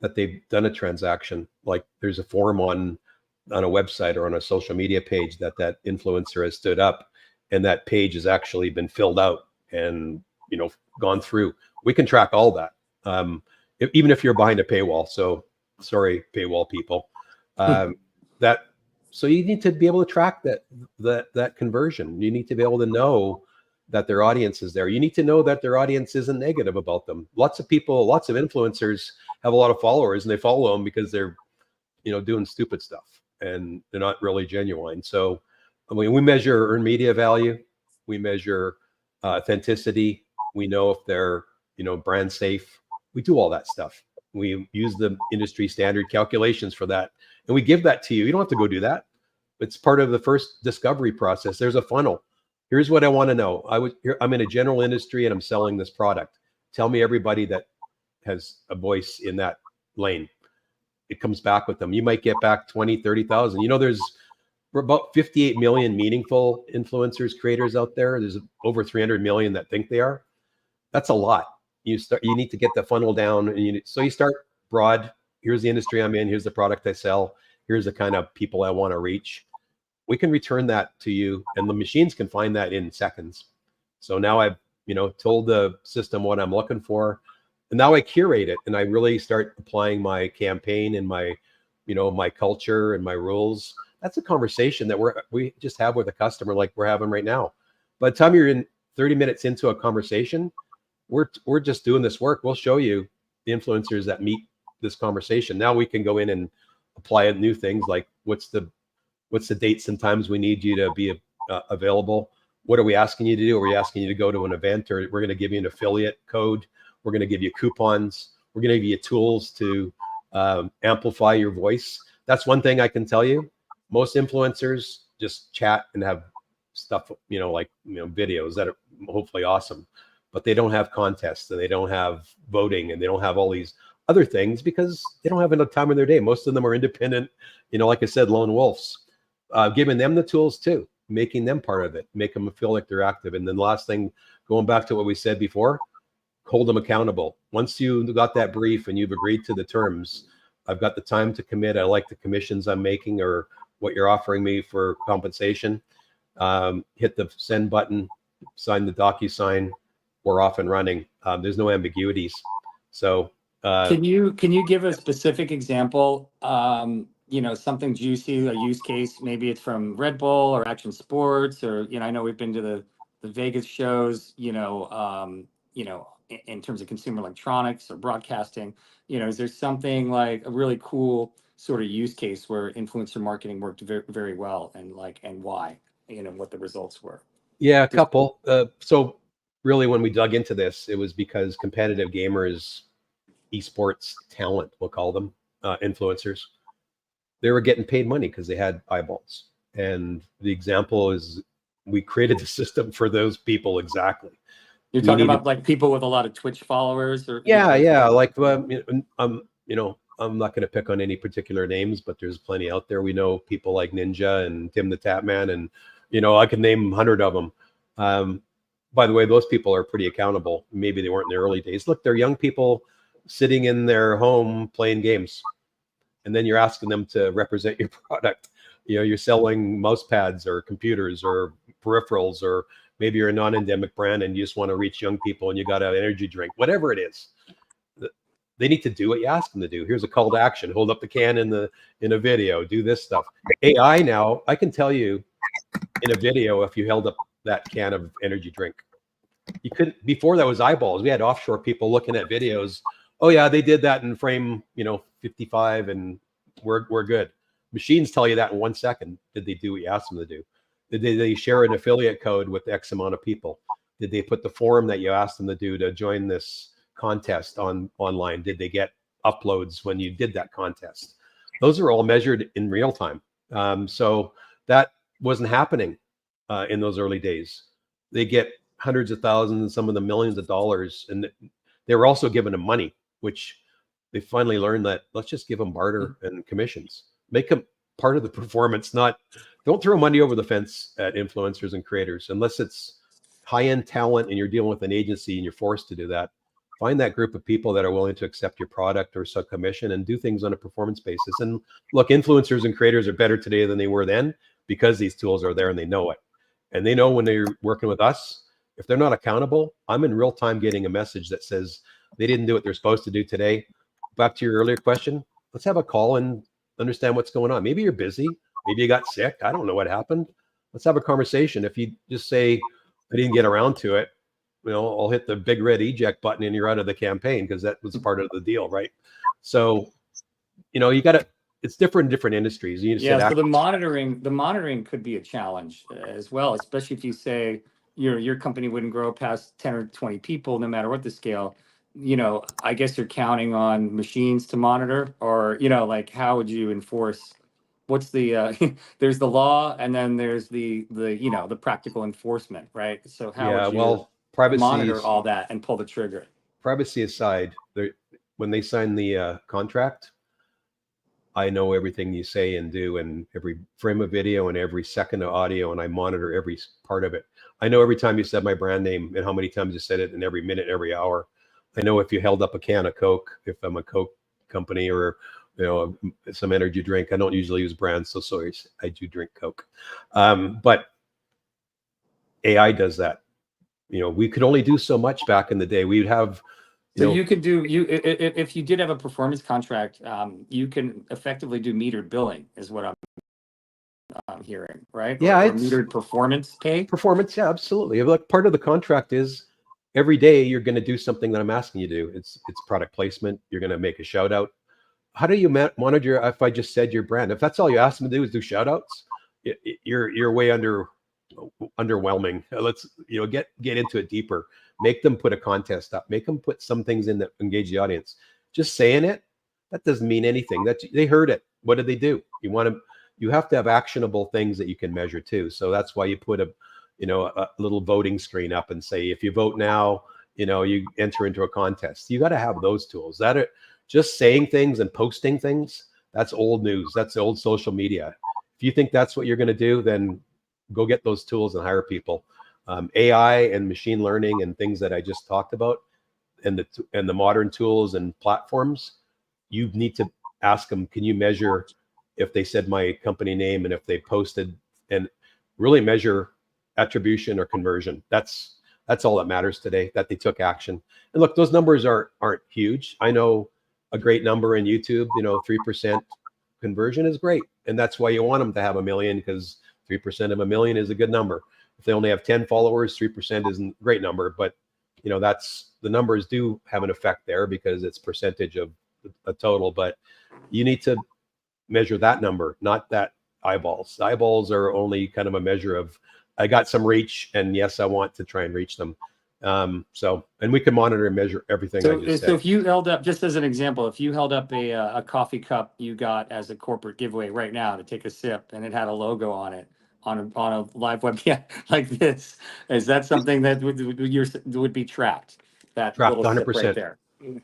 that they've done a transaction. Like there's a form on a website or on a social media page that influencer has stood up, and that page has actually been filled out and gone through. We can track all that, even if you're behind a paywall. So sorry, paywall people. So you need to be able to track that conversion. You need to be able to know that their audience is there. You need to know that their audience isn't negative about them. Lots of influencers have a lot of followers, and they follow them because they're doing stupid stuff and they're not really genuine. So I mean, we measure earned media value, we measure authenticity, we know if they're brand safe. We do all that stuff. We use the industry standard calculations for that, and we give that to you. You don't have to go do that. It's part of the first discovery process. There's a funnel. Here's what I want to know. I'm in a general industry and I'm selling this product. Tell me everybody that has a voice in that lane. It comes back with them. You might get back 20, 30,000. We're about 58 million meaningful influencers, creators out there. There's over 300 million that think they are. That's a lot. You need to get the funnel down, and so you start broad. Here's the industry I'm in. Here's the product I sell. Here's the kind of people I want to reach. We can return that to you, and the machines can find that in seconds. So now I've told the system what I'm looking for, and now I curate it, and I really start applying my campaign and my my culture and my rules. That's a conversation that we just have with a customer, like we're having right now. By the time you're in 30 minutes into a conversation, we're just doing this work. We'll show you the influencers that meet this conversation. Now we can go in and apply new things like what's the dates and times we need you to be available. What are we asking you to do? Are we asking you to go to an event, or we're going to give you an affiliate code? We're going to give you coupons. We're going to give you tools to amplify your voice. That's one thing I can tell you. Most influencers just chat and have stuff, videos that are hopefully awesome, but they don't have contests, and they don't have voting, and they don't have all these other things because they don't have enough time in their day. Most of them are independent, like I said, lone wolves. Giving them the tools too, making them part of it, make them feel like they're active. And then the last thing, going back to what we said before, hold them accountable. Once you got that brief and you've agreed to the terms, I've got the time to commit. I like the commissions I'm making or what you're offering me for compensation. Hit the send button, sign the DocuSign. We're off and running. There's no ambiguities. So can you give a specific example? Something juicy, a use case. Maybe it's from Red Bull or Action Sports, or I know we've been to the Vegas shows. In terms of consumer electronics or broadcasting. Is there something like a really cool sort of use case where influencer marketing worked very, very well, and why? What the results were. Yeah, a couple. So really, when we dug into this, it was because competitive gamers, esports talent, we'll call them, influencers, they were getting paid money because they had eyeballs. And the example is we created the system for those people exactly. You're talking about like people with a lot of Twitch followers, or yeah, like I'm not going to pick on any particular names, but there's plenty out there. We know people like Ninja and Tim the Tapman, and I can name 100 of them. By the way, those people are pretty accountable. Maybe they weren't in the early days. Look, they're young people sitting in their home playing games, and then you're asking them to represent your product. You're selling mouse pads or computers or peripherals, or maybe you're a non-endemic brand and you just want to reach young people and you got an energy drink, whatever it is. They need to do what you ask them to do. Here's a call to action. Hold up the can in a video, do this stuff. AI now, I can tell you in a video, if you held up that can of energy drink, you couldn't. Before that was eyeballs. We had offshore people looking at videos oh yeah, they did that in frame, 55 and we're good. Machines tell you that in 1 second. Did they do what you asked them to do? Did they share an affiliate code with X amount of people? Did they put the form that you asked them to do to join this contest online? Did they get uploads when you did that contest? Those are all measured in real time. So that wasn't happening in those early days. They get hundreds of thousands and some of them millions of dollars. And they were also given them money, which they finally learned that let's just give them barter and commissions. Make them part of the performance, don't throw money over the fence at influencers and creators unless it's high-end talent and you're dealing with an agency and you're forced to do that. Find that group of people that are willing to accept your product or sub-commission and do things on a performance basis. And look, influencers and creators are better today than they were then because these tools are there and they know it. And they know when they're working with us, if they're not accountable, I'm in real time getting a message that says they didn't do what they're supposed to do today. Back to your earlier question, let's have a call and understand what's going on. Maybe you're busy. Maybe you got sick. I don't know what happened. Let's have a conversation. If you just say, I didn't get around to it, I'll hit the big red eject button and you're out of the campaign because that was part of the deal, right? So, you got to, it's different in different industries. You so the monitoring could be a challenge as well, especially if you say your company wouldn't grow past 10 or 20 people, no matter what the scale. I guess you're counting on machines to monitor, or like how would you enforce? What's the there's the law, and then there's the the practical enforcement, right? So how would you monitor all that and pull the trigger? Privacy aside, when they sign the contract, I know everything you say and do, and every frame of video and every second of audio, and I monitor every part of it. I know every time you said my brand name and how many times you said it, and every minute, every hour. I know if you held up a can of Coke, if I'm a Coke company or some energy drink. I don't usually use brands, so sorry, I do drink Coke. But AI does that. We could only do so much back in the day. We'd have. So you could do if you did have a performance contract, you can effectively do metered billing, is what I'm hearing, right? Yeah, or metered performance pay. Performance, yeah, absolutely. Like part of the contract is every day you're going to do something that I'm asking you to do. It's product placement. You're going to make a shout out. How do you monitor if I just said your brand? If that's all you ask them to do is do shout outs, you're way underwhelming. Let's get into it deeper. Make them put a contest up. Make them put some things in that engage the audience. Just saying it, that doesn't mean anything. They heard it. What did they do? You have to have actionable things that you can measure too. So that's why you put a little voting screen up and say, if you vote now, you enter into a contest. You got to have those tools. Just saying things and posting things, that's old news. That's old social media. If you think that's what you're going to do, then go get those tools and hire people. AI and machine learning and things that I just talked about, and the modern tools and platforms, you need to ask them, can you measure if they said my company name and if they posted, and really measure attribution or conversion. That's all that matters today, that they took action. And look, those numbers aren't huge. I know a great number in YouTube, 3% conversion is great. And that's why you want them to have 1 million, because 3% of 1 million is a good number. If they only have 10 followers, 3% isn't a great number, but that's, the numbers do have an effect there because it's percentage of a total, but you need to measure that number, not that eyeballs. Eyeballs are only kind of a measure of, I got some reach, and yes, I want to try and reach them. And we can monitor and measure everything. So if you held up, just as an example, if you held up a coffee cup you got as a corporate giveaway right now to take a sip, and it had a logo on it on a live webcam like this, is that something that would be tracked? That tracked little 100%. sip right there.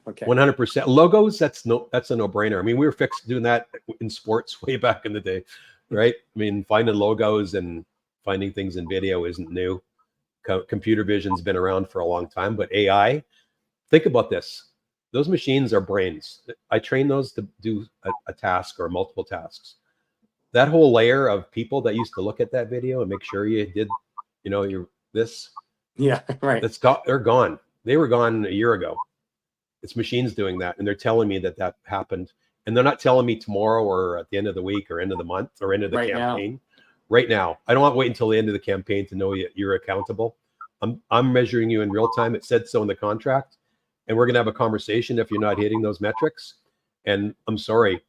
Okay. 100%. Logos, that's a no-brainer. I mean, we were fixed doing that in sports way back in the day, right? I mean, finding logos and finding things in video isn't new. Computer vision's been around for a long time, but AI, think about this. Those machines are brains. I train those to do a task or multiple tasks. That whole layer of people that used to look at that video and make sure you did, this. Yeah, right. They're gone. They were gone a year ago. It's machines doing that, and they're telling me that happened. And they're not telling me tomorrow or at the end of the week or end of the month or end of the campaign. Right now. I don't want to wait until the end of the campaign to know you're accountable. I'm measuring you in real time. It said so in the contract. and we're going to have a conversation if you're not hitting those metrics. And I'm sorry,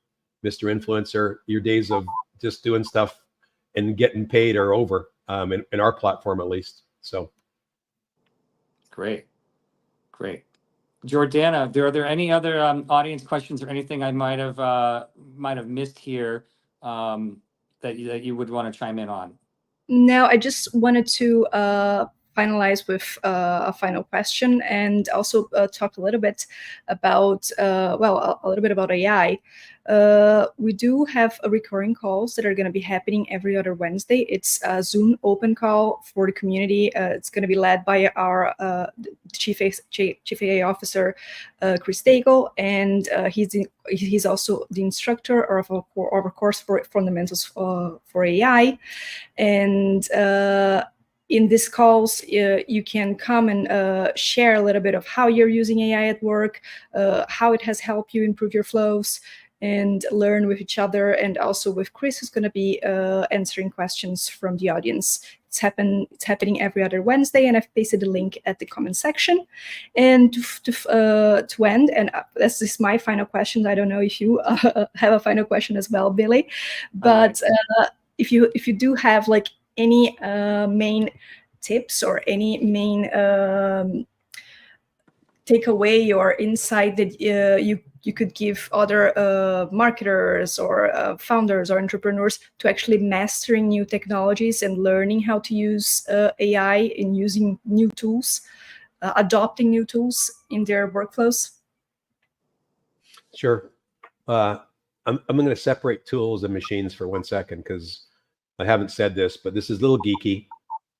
Mr. Influencer, your days of just doing stuff and getting paid are over, in our platform at least. So. Great. Jordana, are there any other audience questions or anything I might have missed here that you would want to chime in on? No, I just wanted to finalize with a final question, and also talk a little bit about, a little bit about AI. We do have recurring calls that are going to be happening every other Wednesday. It's a Zoom open call for the community. It's going to be led by our Chief AI Officer, Chris Daigle, and he's also the instructor of our course for fundamentals for AI. And in these calls, you can come and share a little bit of how you're using AI at work, how it has helped you improve your flows, and learn with each other. And also with Chris, who's going to be answering questions from the audience. It's happening every other Wednesday, and I've pasted the link at the comment section. And to end, and this is my final question. I don't know if you have a final question as well, Billy, but if you do have like any main tips or any main takeaway or insight that you could give other marketers or founders or entrepreneurs to actually mastering new technologies and learning how to use AI and using new tools, adopting new tools in their workflows? Sure. I'm going to separate tools and machines for 1 second, because I haven't said this, but this is a little geeky.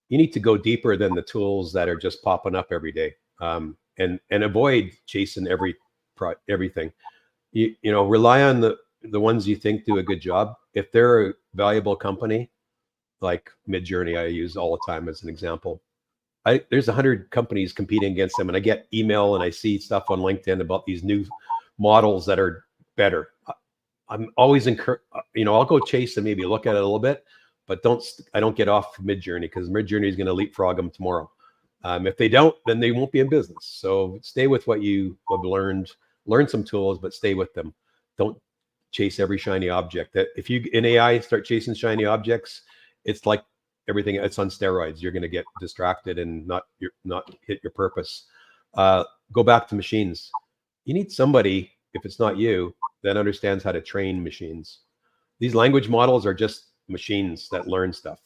You need to go deeper than the tools that are just popping up every day, and avoid chasing everything. You know, rely on the ones you think do a good job. If they're a valuable company, like Midjourney, I use all the time as an example. There's 100 companies competing against them, and I get email and I see stuff on LinkedIn about these new models that are better. I'm always I'll go chase and maybe look at it a little bit, but I don't get off Midjourney, because Midjourney is going to leapfrog them tomorrow. If they don't, then they won't be in business. So stay with what you have learned. Learn some tools, but stay with them. Don't chase every shiny object. That if you in AI start chasing shiny objects, it's like everything. It's on steroids. You're going to get distracted and not hit your purpose. Go back to machines. You need somebody, if it's not you, that understands how to train machines. These language models are just machines that learn stuff.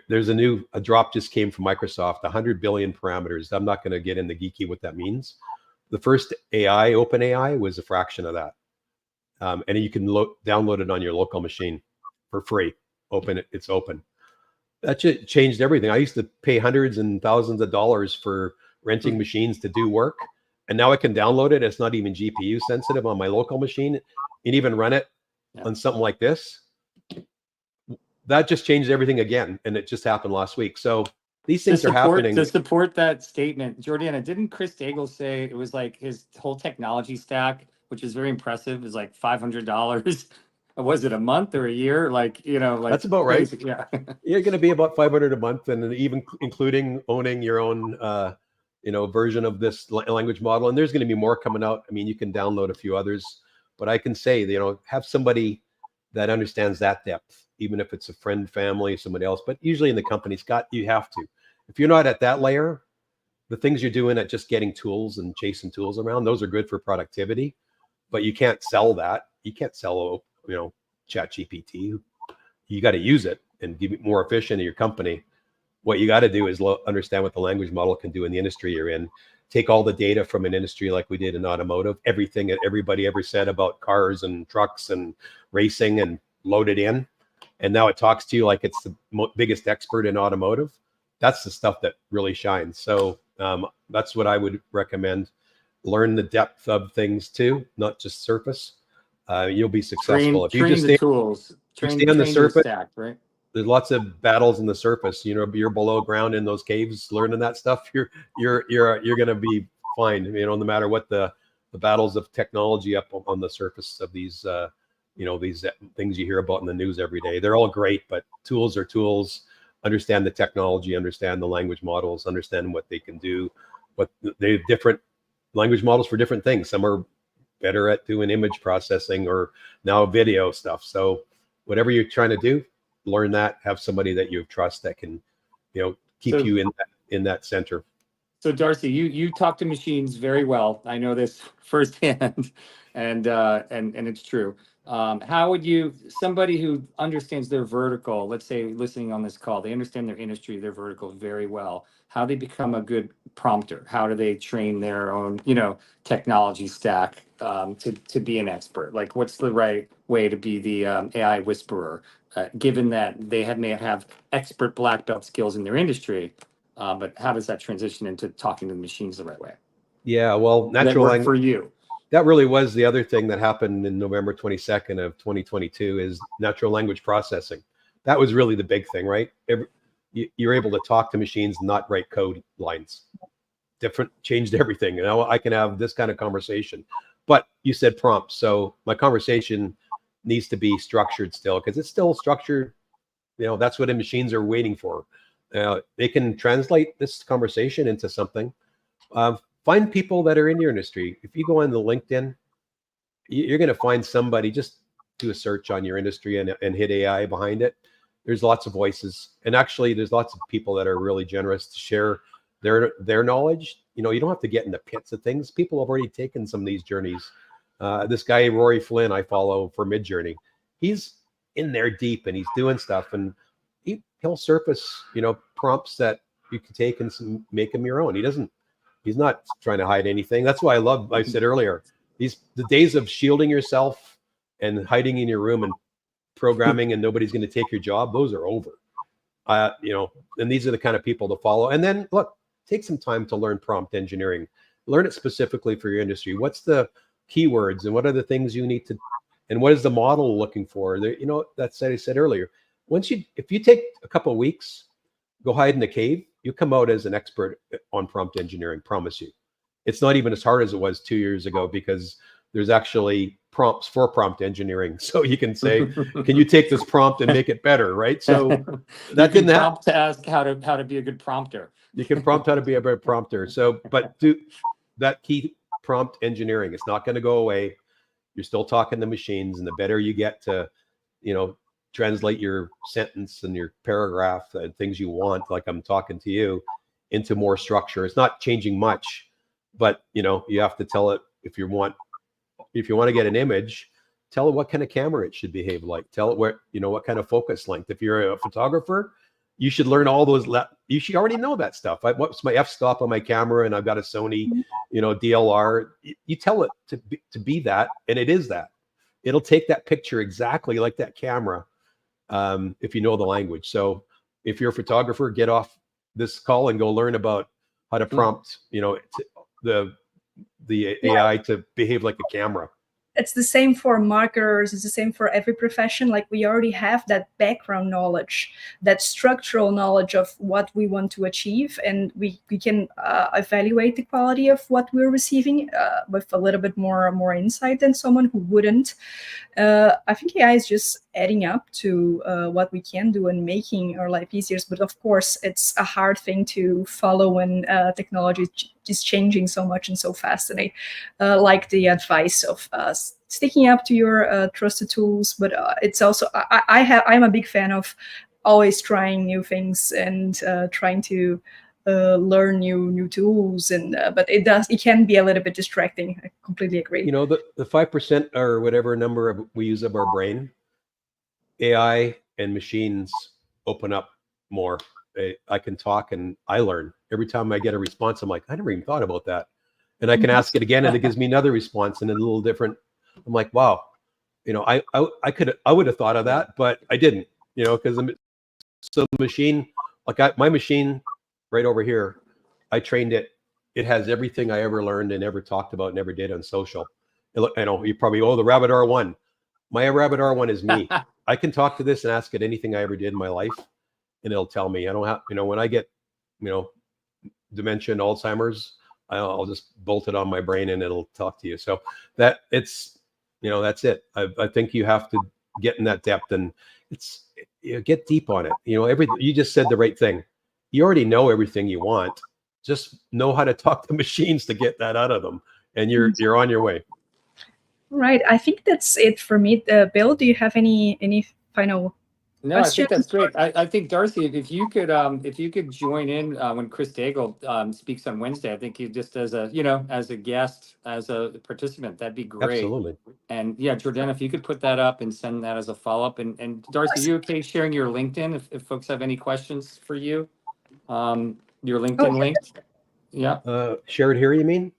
There's a drop just came from Microsoft, 100 billion parameters. I'm not going to get into geeky what that means. The first AI, OpenAI, was a fraction of that. And you can download it on your local machine for free. It's open. That changed everything. I used to pay hundreds and thousands of dollars for renting machines to do work. And now I can download it. It's not even GPU sensitive on my local machine, and even run it on something like this. That just changed everything again, and it just happened last week. So these things are happening. To support that statement, Jordana, didn't Chris Daigle say it was like his whole technology stack, which is very impressive, is like $500? Was it a month or a year? That's about right. Yeah, You're going to be about $500 a month, and even including owning your own, version of this language model. And there's going to be more coming out. I mean, you can download a few others, but I can say, have somebody that understands that depth, even if it's a friend, family, somebody else. But usually in the company, you have to. If you're not at that layer, the things you're doing at just getting tools and chasing tools around, those are good for productivity, but you can't sell that. You can't sell, ChatGPT. You got to use it and be more efficient in your company. What you got to do is understand what the language model can do in the industry you're in. Take all the data from an industry like we did in automotive, everything that everybody ever said about cars and trucks and racing, and load it in. And now it talks to you like it's the biggest expert in automotive. That's the stuff that really shines. So that's what I would recommend. Learn the depth of things too, not just surface. You'll be successful. If you just stay on the surface, stack, right? There's lots of battles in the surface. You're below ground in those caves, learning that stuff. You're going to be fine. No matter what the battles of technology up on the surface of these, these things you hear about in the news every day. They're all great, but tools are tools. Understand the technology, understand the language models, understand what they can do, what they have different language models for different things. Some are better at doing image processing or now video stuff. So whatever you're trying to do, learn that, have somebody that you trust that can, keep you in that center. So Darcy, you talk to machines very well. I know this firsthand, and it's true. How would you, somebody who understands their vertical, let's say listening on this call, they understand their industry, their vertical very well, how they become a good prompter? How do they train their own, technology stack to be an expert? Like, what's the right way to be the AI whisperer, given that they may have expert black belt skills in their industry? But how does that transition into talking to the machines the right way? Yeah, well, natural language for you. That really was the other thing that happened in November 22nd of 2022 is natural language processing. That was really the big thing, right? You're able to talk to machines, not write code lines. Changed everything. Now I can have this kind of conversation. But you said prompts, so my conversation needs to be structured still, because it's still structured. That's what the machines are waiting for. They can translate this conversation into something. Find people that are in your industry. If you go on the LinkedIn, you're going to find somebody. Just do a search on your industry and hit AI behind it. There's lots of voices, and actually, there's lots of people that are really generous to share their knowledge. You don't have to get in the pits of things. People have already taken some of these journeys. This guy Rory Flynn I follow for Midjourney, he's in there deep and he's doing stuff, and he'll surface prompts that you can take and make them your own. He's not trying to hide anything. That's why I said earlier, the days of shielding yourself and hiding in your room and programming and nobody's going to take your job, those are over. And these are the kind of people to follow. And then look, take some time to learn prompt engineering. Learn it specifically for your industry. What's the keywords and what are the things you need to, and what is the model looking for? That's what I said earlier. If you take a couple of weeks, go hide in a cave, you come out as an expert on prompt engineering, promise you. It's not even as hard as it was 2 years ago, because there's actually prompts for prompt engineering. So you can say, can you take this prompt and make it better, right? So that didn't happen. Prompt to ask how to be a good prompter. You can prompt how to be a better prompter. So, but do that key prompt engineering. It's not going to go away. You're still talking to machines, and the better you get to, translate your sentence and your paragraph and things you want, like I'm talking to you, into more structure. It's not changing much, but you have to tell it if you want to get an image, tell it what kind of camera it should behave like. Tell it what kind of focus length. If you're a photographer, you should learn all those. You should already know that stuff. What's my f-stop on my camera, and I've got a Sony, DLR. You tell it to be that, and it is that. It'll take that picture exactly like that camera. If you know the language. So if you're a photographer, get off this call and go learn about how to prompt, the AI to behave like a camera. It's the same for marketers. It's the same for every profession. Like, we already have that background knowledge, that structural knowledge of what we want to achieve, and we can evaluate the quality of what we're receiving with a little bit more insight than someone who wouldn't. I think AI is just adding up to what we can do and making our life easier. But of course, it's a hard thing to follow when technology is changing so much and so fast. And I like the advice of sticking up to your trusted tools. But it's also, I'm a big fan of always trying new things and trying to learn new tools, and but it can be a little bit distracting. I completely agree. The 5% or whatever number we use of our brain, AI and machines open up more. I can talk and I learn. Every time I get a response, I'm like, I never even thought about that. And I can ask it again and it gives me another response and a little different. I'm like, wow, I would have thought of that, but I didn't, because so the machine, like my machine right over here, I trained it. It has everything I ever learned and ever talked about and ever did on social. I know you probably, the Rabbit R1. My Rabbit R1 is me. I can talk to this and ask it anything I ever did in my life, and it'll tell me. I don't have, when I get, dementia and Alzheimer's, I'll just bolt it on my brain and it'll talk to you. So that it's, that's it. I think you have to get in that depth and get deep on it. You just said the right thing. You already know everything you want. just know how to talk to machines to get that out of them, and you're on your way. All right. I think that's it for me. Bill, do you have any final No, questions? I think that's great. I think Darcy, if you could join in when Chris Daigle speaks on Wednesday, I think you just as a as a guest, as a participant, that'd be great. Absolutely. And yeah, Jordana, if you could put that up and send that as a follow-up. And Darcy, you okay sharing your LinkedIn if folks have any questions for you? Your LinkedIn link. Yeah. Share it here, you mean?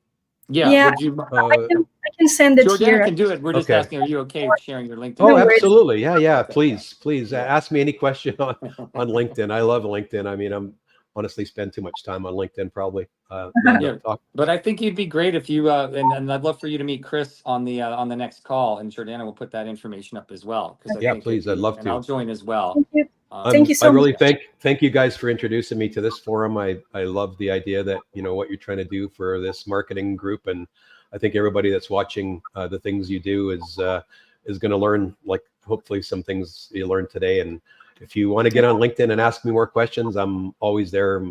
Yeah. Would you? I can send it Jordana here. can do it. We're just Okay. asking, are you okay sharing your LinkedIn? Oh, No worries. absolutely. Yeah. Please ask me any question on LinkedIn. I love LinkedIn. I mean, I'm honestly spend too much time on LinkedIn probably. Yeah, but I think you'd be great if you and I'd love for you to meet Chris on the next call, and Jordana will put that information up as well. Yeah, please. I'd love and to. I'll join as well. Thank you. Thank you so I really much. thank you guys for introducing me to this forum. I love the idea that what you're trying to do for this marketing group, and I think everybody that's watching the things you do is going to learn, like, hopefully some things you learned today. And if you want to get on LinkedIn and ask me more questions, I'm always there.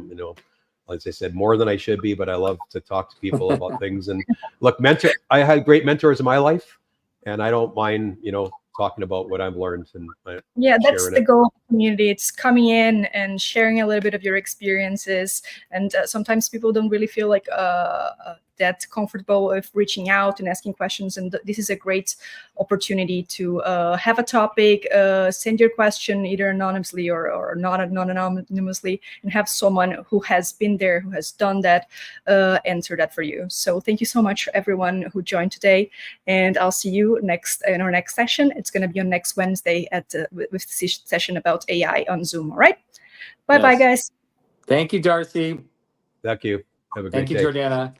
As I said, more than I should be, but I love to talk to people about things. And look, I had great mentors in my life, and I don't mind talking about what I've learned. And that's the goal of the community. It's coming in and sharing a little bit of your experiences. And sometimes people don't really feel like that comfortable with reaching out and asking questions. And this is a great opportunity to have a topic, send your question either anonymously or not anonymously, and have someone who has been there, who has done that, answer that for you. So thank you so much, everyone who joined today. And I'll see you in our next session. It's going to be on next Wednesday with the session about AI on Zoom. All right. Bye-bye, guys. Thank you, Darcy. Thank you. Have a great day. Thank you, Jordana.